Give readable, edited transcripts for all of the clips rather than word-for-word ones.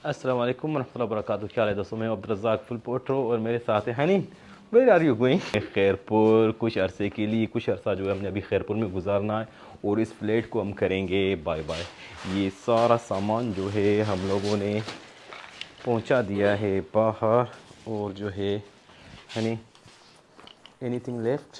अस्सलाम वालेकुम रहमतुल्लाहि व बरकातहू। क्या है दोस्तों, मैं अब्दुर्रज़ाक फुल पोट्रो और मेरे साथ है honey. Where are you going? Khairpur कुछ अरसे के लिए, कुछ अरसा जो है हमने अभी खैरपुर में गुजारना है और इस फ्लैट को हम करेंगे बाय बाय। ये सारा सामान जो है हम लोगों ने पहुंचा दिया है बाहर। और जो है हनी, एनीथिंग लेफ्ट?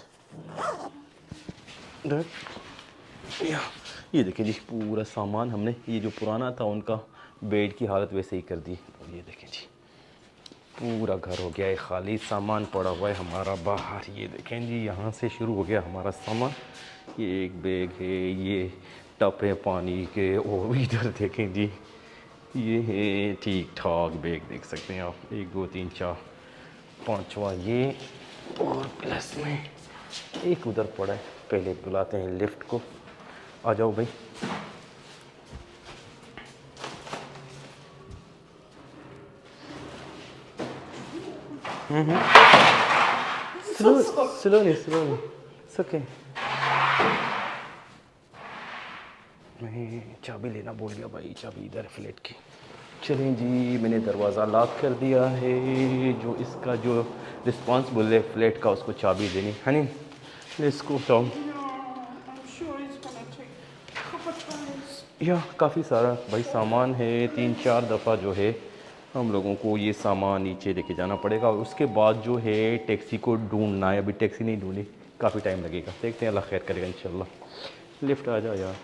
ये देखिए जी, पूरा सामान हमने, ये जो पुराना था उनका बेड की हालत वैसे ही कर दी। और ये देखें जी, पूरा घर हो गया है खाली, सामान पड़ा हुआ है हमारा बाहर। ये देखें जी, यहाँ से शुरू हो गया हमारा सामान। ये एक बैग है, ये टप है पानी के, और इधर देखें जी, ये है ठीक ठाक बैग, देख सकते हैं आप। 1 2 3 4 5वां ये, और प्लस में एक उधर पड़ा है। पहले बुलाते हैं लिफ्ट को, आ जाओ भाई। Slowly slowly, okay. मैं चाबी लेना भूल गया भाई, चाबी इधर फ्लैट की। चलें जी, मैंने दरवाज़ा लॉक कर दिया है। जो इसका जो रिस्पॉन्सिबल है फ्लैट का, उसको चाबी देनी। Honey, let's go down. या काफ़ी सारा भाई सामान है, 3 4 दफ़ा जो है हम लोगों को ये सामान नीचे लेके जाना पड़ेगा। उसके बाद जो है टैक्सी को ढूंढना है। अभी टैक्सी नहीं ढूंढी, काफ़ी टाइम लगेगा। देखते हैं, अल्लाह खैर करेगा इंशाल्लाह। लिफ्ट आ जाओ यार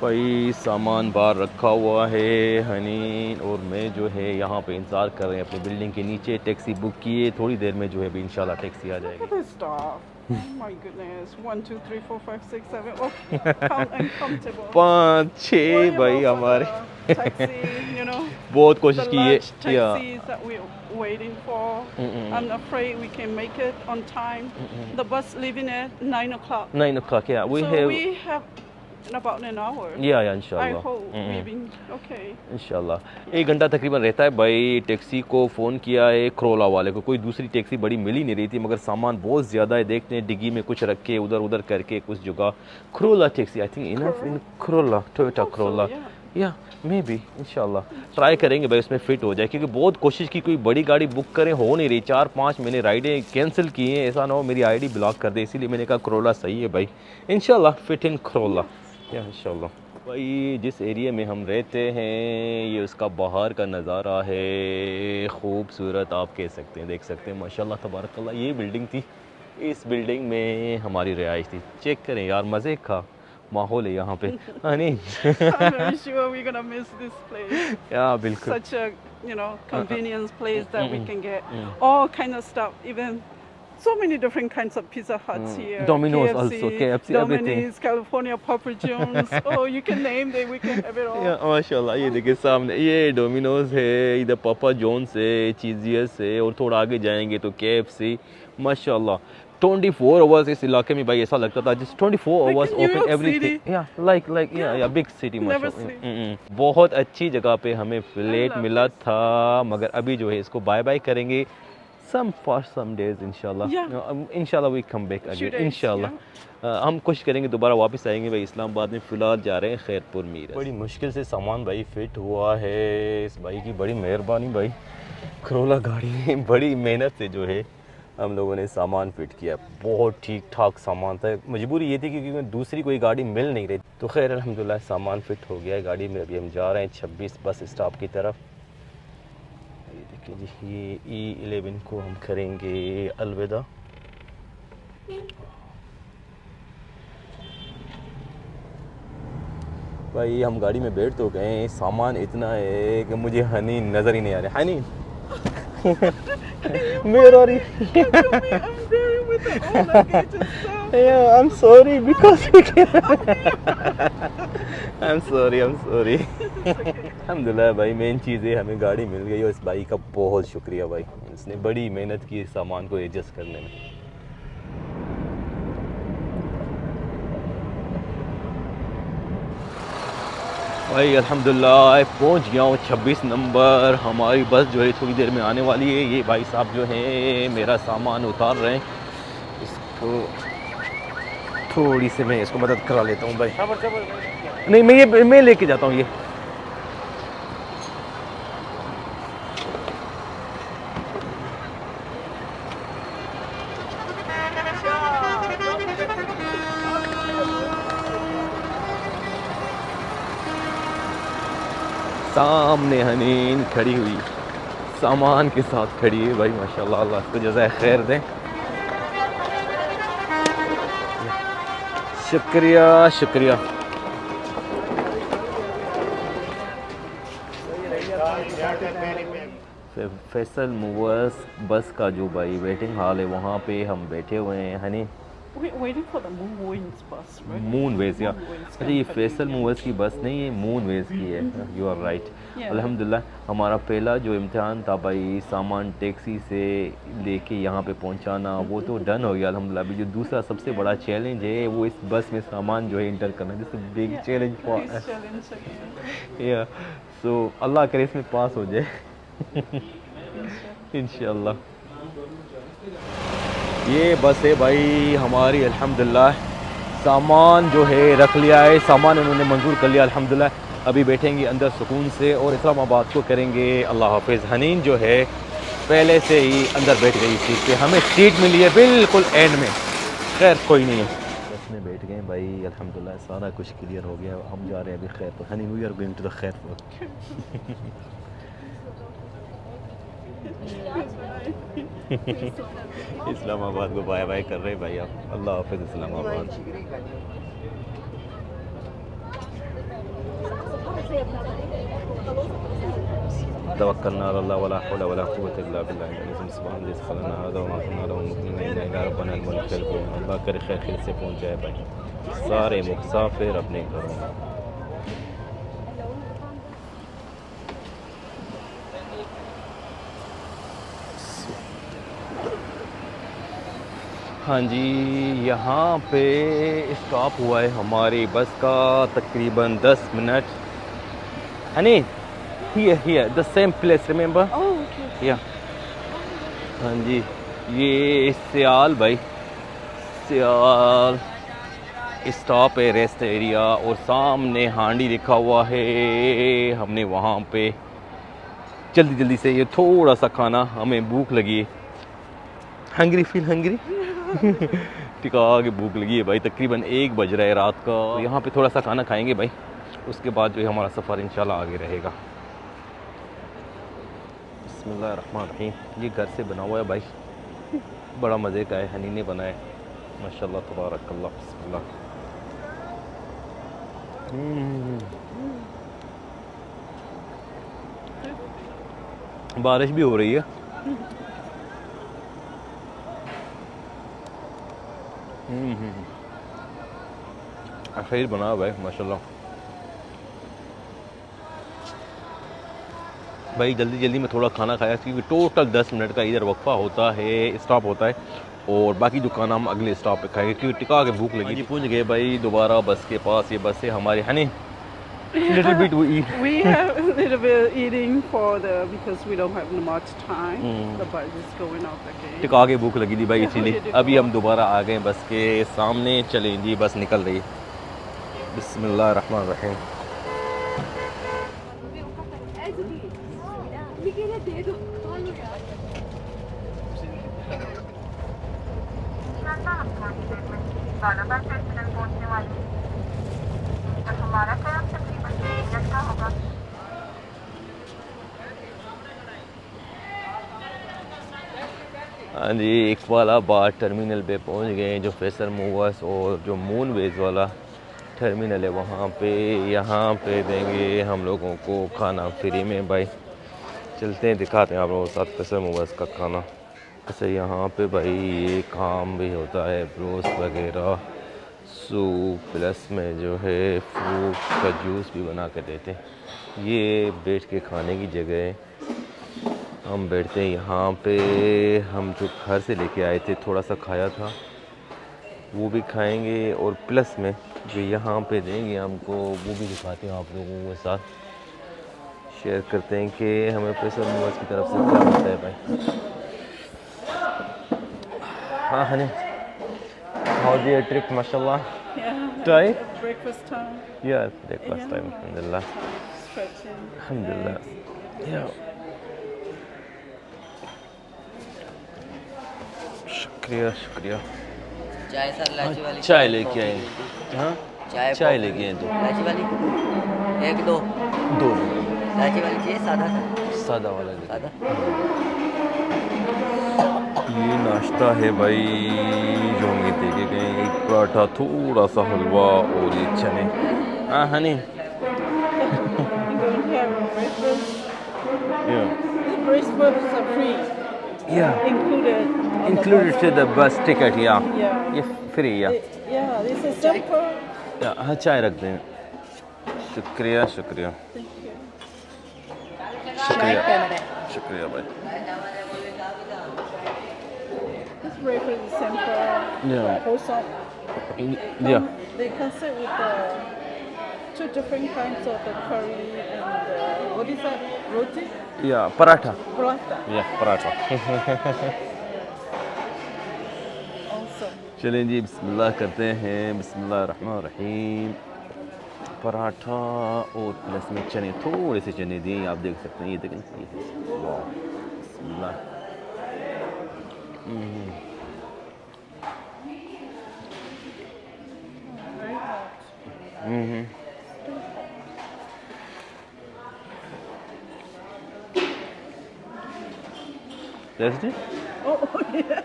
भाई। सामान बाहर रखा हुआ है हनी और मैं जो है यहाँ पे इंतज़ार कर रहे हैं अपनी बिल्डिंग के नीचे। टैक्सी बुक किए, थोड़ी देर में जो है अभी इंशाल्लाह टैक्सी आ जाएगी। Oh my goodness. 1, 2, 3, 4, 5, 6, 7. Okay. Uncomfortable. 5 6 Worry भाई about for हमारे। the taxi, बहुत the कोशिश की है large या taxis that we're waiting for. I'm afraid we can make it on time. The bus leaving at 9 o'clock. 9 o'clock, yeah, we So have, we have in about an hour. yeah I इंशाल्लाह। hope we've been okay. इंशाल्लाह 1 घंटा तकरीबन रहता है भाई। Taxi को phone किया है करोला वाले को, कोई दूसरी टैक्सी बड़ी मिल ही नहीं रही थी, मगर सामान बहुत ज़्यादा है। देखते हैं डिग्गी में कुछ रख के उधर उधर करके कुछ जगह। Corolla taxi, I think enough in Corolla, Toyota Corolla, या मे बी इंशाल्लाह ट्राई करेंगे भाई उसमें फ़िट हो जाए। क्योंकि बहुत कोशिश की, कोई बड़ी गाड़ी बुक करें, हो नहीं रही। 4 5 मैंने राइडें कैंसिल की हैं, ऐसा ना हो मेरी आईडी ब्लॉक कर दे। इसीलिए मैंने कहा करोला सही है भाई, इंशाल्लाह फिट इन करोला, या इंशाल्लाह। भाई जिस एरिया में हम रहते हैं, ये उसका बाहर का नज़ारा है, खूबसूरत आप कह सकते हैं। देख सकते हैं माशाल्लाह तबारकल्लाह। ये बिल्डिंग थी, इस बिल्डिंग में हमारी रिहाइश थी। चेक करें यार, मज़े का माहौल है यहाँ पे। हाँ नहीं I'm very sure we're gonna miss this place. या बिल्कुल। Such a convenience place that we can get all kind of stuff, even so many different kinds of Pizza Huts here. Domino's KFC, also, KFC, everything. Domino's, California Papa John's. Oh, you can name them. We can have it all. या माशाल्लाह, ये देखिए सामने ये Domino's है, इधर Papa John's है, चीज़ियस है, और थोड़ा आगे जाएंगे तो KFC। माशाल्लाह 24 आवर्स इस इलाके में भाई, ऐसा लगता था जिस 24 hours New open York everything. या लाइक या बिग सिटी Never माशाल्लाह। बहुत अच्छी जगह पे हमें फ्लैट love मिला था, मगर अभी जो है इसको बाय बाय करेंगे। some days इंशाल्लाह। इंशाल्लाह वी कम बैक अगेन इंशाल्लाह। हम कोशिश करेंगे दोबारा वापस आएंगे भाई इस्लामाबाद में। फ़िलहाल जा रहे हैं खैरपुर मीर। बड़ी मुश्किल से सामान भाई फिट हुआ है, इस भाई की बड़ी मेहरबानी भाई। करोला गाड़ी बड़ी मेहनत से जो है हम लोगों ने सामान फिट किया। बहुत ठीक ठाक सामान था। मजबूरी ये थी क्योंकि दूसरी कोई गाड़ी मिल नहीं रही। तो खैर अल्हम्दुलिल्लाह सामान फिट हो गया है गाड़ी में। अभी हम जा रहे हैं 26 बस स्टॉप की तरफ। ये देखिए जी, ये E11 को हम करेंगे अलविदा। भाई हम गाड़ी में बैठ तो गए, सामान इतना है कि मुझे हनी नज़र ही नहीं आ रहा। हनी मेरा I'm sorry because I'm sorry। अल्हम्दुलिल्लाह भाई, मेन चीज़ है हमें गाड़ी मिल गई, और इस भाई का बहुत शुक्रिया भाई, इसने बड़ी मेहनत की सामान को एडजस्ट करने में। भाई अल्हम्दुलिल्लाह पहुंच गया हूँ 26 नंबर। हमारी बस जो है थोड़ी देर में आने वाली है। ये भाई साहब जो हैं मेरा सामान उतार रहे हैं, इसको थोड़ी सी मैं इसको मदद करा लेता हूँ भाई। नहीं मैं लेके जाता हूँ ये। सामने हनीन खड़ी हुई सामान के साथ खड़ी है भाई, माशाल्लाह, अल्लाह इसको जज़ाए खैर दें। शुक्रिया शुक्रिया। फैसल मूवर्स बस का जो भाई वेटिंग हॉल है वहाँ पे हम बैठे हुए हैं honey. We're waiting for the Moonways bus, right? Moonways या Moonways अच्छा, ये company. फैसल मूवर्स की बस नहीं है, मून वेज की है। You are right. Yeah. अल्हम्दुलिल्लाह हमारा पहला जो इम्तिहान था भाई सामान टैक्सी से लेके यहाँ पे पहुँचाना, वो तो डन हो गया अल्हम्दुलिल्लाह। अभी जो दूसरा सबसे बड़ा चैलेंज है वो इस बस में सामान जो है इंटर करना, this is big Yeah. Challenge for Please challenge again. या। सो अल्लाह करे इसमें पास हो जाए Inshallah. इंशाल्लाह। ये बस है भाई हमारी, अल्हम्दुलिल्लाह सामान जो है रख लिया है, सामान उन्होंने मंजूर कर लिया अल्हम्दुलिल्लाह। अभी बैठेंगे अंदर सुकून से और इस्लामाबाद को करेंगे अल्लाह हाफिज़। हनीन जो है पहले से ही अंदर बैठ गई सीट पे, हमें सीट मिली है बिल्कुल एंड में। खैर कोई नहीं है, बस में बैठ गए भाई अल्हम्दुलिल्लाह, सारा कुछ क्लियर हो गया। हम जा रहे हैं अभी खैर पर। हनीन we are going to the खैर इस्लामाबाद को बाय बाय कर रहे हैं भाई आप। अल्लाह हाफिज़ इस्लामाबाद। तवक्कलना अल्लाह वला हौला वला कुव्वता इल्ला बिल्लाह सुब्हान अल्लाज़ी खलक़ना हाज़ा वमा कुन्ना लहू मुक़रिनीन इल्ला रब्बना अल-मुल्क। अल्लाह करे खैर खैर से पहुँच जाए भाई सारे मुसाफिर अपने घरों में। हाँ जी, यहाँ पे स्टॉप हुआ है हमारी बस का तकरीबन 10 minute. Honey here the same place remember Oh, okay. या। हाँ जी, ये सियाल भाई, सियाल स्टॉप है, रेस्ट एरिया, और सामने हांडी लिखा हुआ है। हमने वहाँ पे जल्दी जल्दी से ये थोड़ा सा खाना, हमें भूख लगी है। हंग्री फील हंग्री टिका के भूख लगी है भाई, तकरीबन 1 बज रहा है रात का। तो यहाँ पे थोड़ा सा खाना खाएंगे भाई, उसके बाद जो है हमारा सफ़र इंशाल्लाह आगे रहेगा। बिस्मिल्लाहिर्रहमानिर्रहीम। ये घर से बना हुआ है भाई, बड़ा मज़े का है, हनी ने बनाया माशाल्लाह तबारकल्लाह। बिस्मिल्लाह। बारिश भी हो रही है। खैर बना हुआ है माशाल्लाह भाई। जल्दी जल्दी में थोड़ा खाना खाया क्योंकि टोटल 10 मिनट का इधर वक्फा होता है, स्टॉप होता है, और बाकी जो खाना हम अगले स्टॉप पे खाएंगे क्योंकि टिका के भूख लगी। पहुंच गए भाई दोबारा बस के पास। ये बस है हमारी Honey. Little bit we eat. We have a little bit eating because we don't have much time. The bus is going out again. टिका के भूख लगी थी भाई, Yeah, इसीलिए we did अभी हम walk. दोबारा आ गए बस के सामने। चलें जी, बस निकल रही है। बिस्मिल्लाहिर्रहमानिर्रहीम। बालाघाट स्टेशन पहुंचने वाली और हमारा टाइम तकरीबन 3 मिनट का होगा। हाँ जी, इकबालाबाद टर्मिनल पे पहुंच गए, जो फैसल मूवर्स और जो मून वेज वाला टर्मिनल है वहाँ पे। यहाँ पे देंगे हम लोगों को खाना फ्री में भाई। चलते हैं, दिखाते हैं आप लोगों के साथ फैसल मूवर्स का खाना। अच्छा, यहाँ पे भाई ये काम भी होता है, ब्रोस्ट वगैरह, सूप, प्लस में जो है फ्रूट का जूस भी बना के देते हैं। ये बैठ के खाने की जगह है, हम बैठते हैं यहाँ पे। हम जो घर से लेके आए थे थोड़ा सा खाया था, वो भी खाएंगे, और प्लस में जो यहाँ पे देंगे हमको वो भी दिखाते हैं आप लोगों के साथ, शेयर करते हैं कि हमें फैसल मूवर्स की तरफ से क्या मिलता है भाई। हाँ Honey, how was your trip, mashallah? Yeah. Tired? Breakfast time. Yes, breakfast Yeah. time, alhamdulillah. Stretching. Alhamdulillah. Yeah. शुक्रिया शुक्रिया। चाय सर इलायची वाली चाय लेके आए। हाँ चाय चाय लेके आए दो। इलायची वाली एक दो दो इलायची वाली चाहिए सादा सर सादा वाला लेके। सादा ये नाश्ता है भाई जो हम ये देखे गए, एक पराठा, थोड़ा सा हलवा और ये चने। हाँ Honey. You don't have breakfast. Yeah. Breakfasts are free. Yeah. Included. on the Included bus. to the bus ticket, yeah. Yeah. ये फ्री या। Yeah, this is simple. हाँ चाय रख दें। शुक्रिया शुक्रिया Thank you. शुक्रिया शुक्रिया भाई। This breakfast is simple. Yeah. Wholesome. Yeah. They can sit with two different kinds of the curry and what is that? Roti? या पराठा। Paratha. या पराठा। Awesome. चलें जी बिस्मिल्लाह करते हैं। बिस्मिल्लाह रहमान रहीम। पराठा और प्लस में चने, थोड़े से चने दिए, आप देख सकते हैं, ये देखें ये वाह बिस्मिल्लाह। Very hot. That's it? Oh, yeah.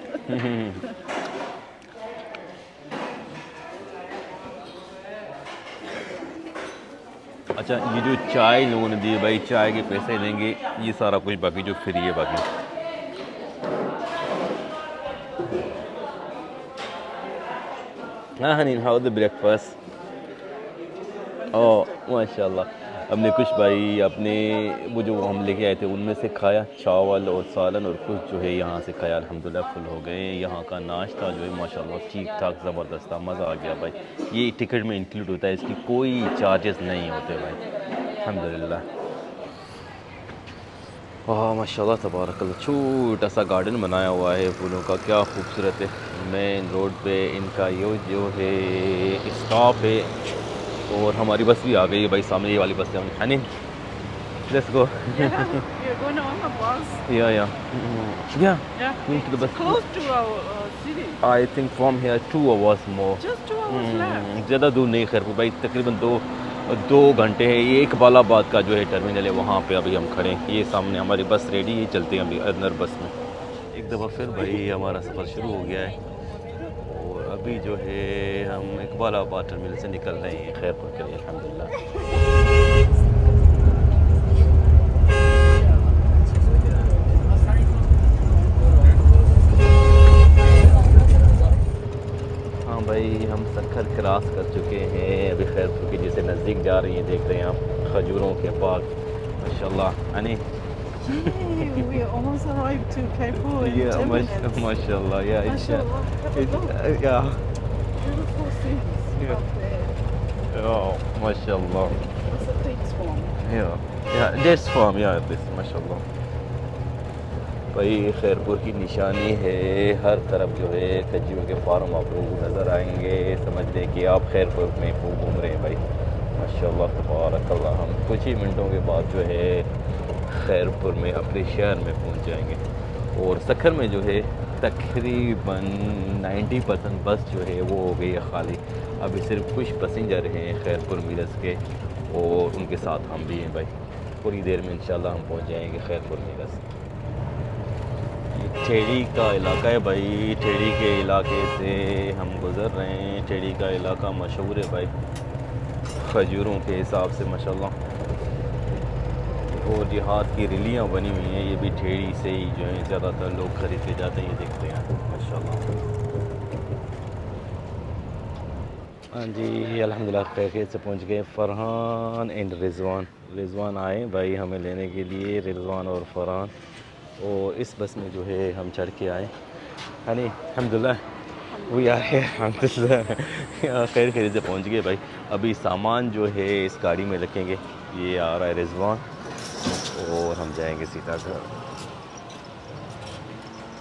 अच्छा ये जो चाय लोगों ने दी है भाई, चाय के पैसे लेंगे, ये सारा कुछ बाकी जो फ्री है बाकी। हाँ हनी, हाउ द ब्रेकफास्ट? ओह माशाल्लाह। हमने कुछ भाई अपने वो जो हम लेके आए थे उनमें से खाया, चावल और सालन, और कुछ जो है यहाँ से खाया। अल्हम्दुलिल्लाह फुल हो गए। यहाँ का नाश्ता जो है माशाल्लाह ठीक ठाक ज़बरदस्त था, मज़ा आ गया भाई। ये टिकट में इंक्लूड होता है, इसकी कोई चार्जेस नहीं होते भाई अल्हम्दुलिल्लाह। वाह माशाल्लाह तबारकल्लाह। छोटा सा गार्डन बनाया हुआ है फूलों का, क्या खूबसूरत है। मेन रोड पे इनका ये जो है स्टॉप है, और हमारी बस भी आ गई है भाई, सामने ये वाली बस है। Honey let's go. Yeah, you're going on a bus. या Yeah. into the bus. It's close to our city. I think from here 2 hours more. Just 2 hours left. ज़्यादा दूर नहीं खैर भाई, तकरीबन दो घंटे है। ये इकबालाबाद का जो है टर्मिनल है, वहाँ पे अभी हम खड़े हैं। ये सामने हमारी बस रेडी है, चलते हैं अभी अंदर बस में। एक दफ़ा फिर भाई हमारा सफ़र शुरू हो गया है, और अभी जो है हम इकबालाबाद टर्मिनल से निकल रहे हैं खैरपुर के लिए अल्हम्दुलिल्लाह। हाँ भाई हम सखर क्रॉस कर चुके हैं, अभी खैरपुर के जैसे नज़दीक जा रही हैं, देख रहे हैं आप खजूरों के बाग माशाल्लाह। Honey Yay, we almost arrived to Kaipur in 10 minutes. माशाल्लाह या Mashallah, have a look. या Beautiful things up there. माशाल्लाह It's a dates farm. या डेट्स फार्म या दिस माशाल्लाह। भाई खैरपुर की निशानी है, हर तरफ जो है खजियों के फार्म आप लोगों को नज़र आएंगे। समझ लें कि आप खैरपुर में खूब घूम रहे हैं भाई माशाल्लाह तबारकल्लाह। हम कुछ ही मिनटों के बाद जो है खैरपुर में अपने शहर में पहुंच जाएंगे, और सखर में जो है तकरीबन 90% बस जो है वो हो गई है खाली। अभी सिर्फ कुछ पैसेंजर हैं खैरपुर मिरज के, और उनके साथ हम भी हैं भाई। पूरी देर में इंशाल्लाह हम पहुंच जाएंगे खैरपुर मिरज। ठेड़ी का इलाका है भाई, ठेड़ी के इलाके से हम गुज़र रहे हैं। ठेड़ी का इलाका मशहूर है भाई खजूरों के हिसाब से माशाल्लाह, और जिहाद की रिलियाँ बनी हुई हैं, ये भी ठेड़ी से ही जो है ज़्यादातर लोग ख़रीद के जाते हैं, ये देखते हैं माशाल्लाह। हाँ जी अल्हम्दुलिल्लाह खैरियत से पहुँच गए। फ़रहान एंड रिजवान आए भाई हमें लेने के लिए, रिजवान और फ़रहान, और इस बस में जो है हम चढ़ के आए। हनी अल्हम्दुलिल्लाह वी आर हियर अल्हम्दुलिल्लाह खैर से पहुंच गए भाई। अभी सामान जो है इस गाड़ी में रखेंगे, ये आ रहा है रिजवान, और हम जाएंगे सीधा घर।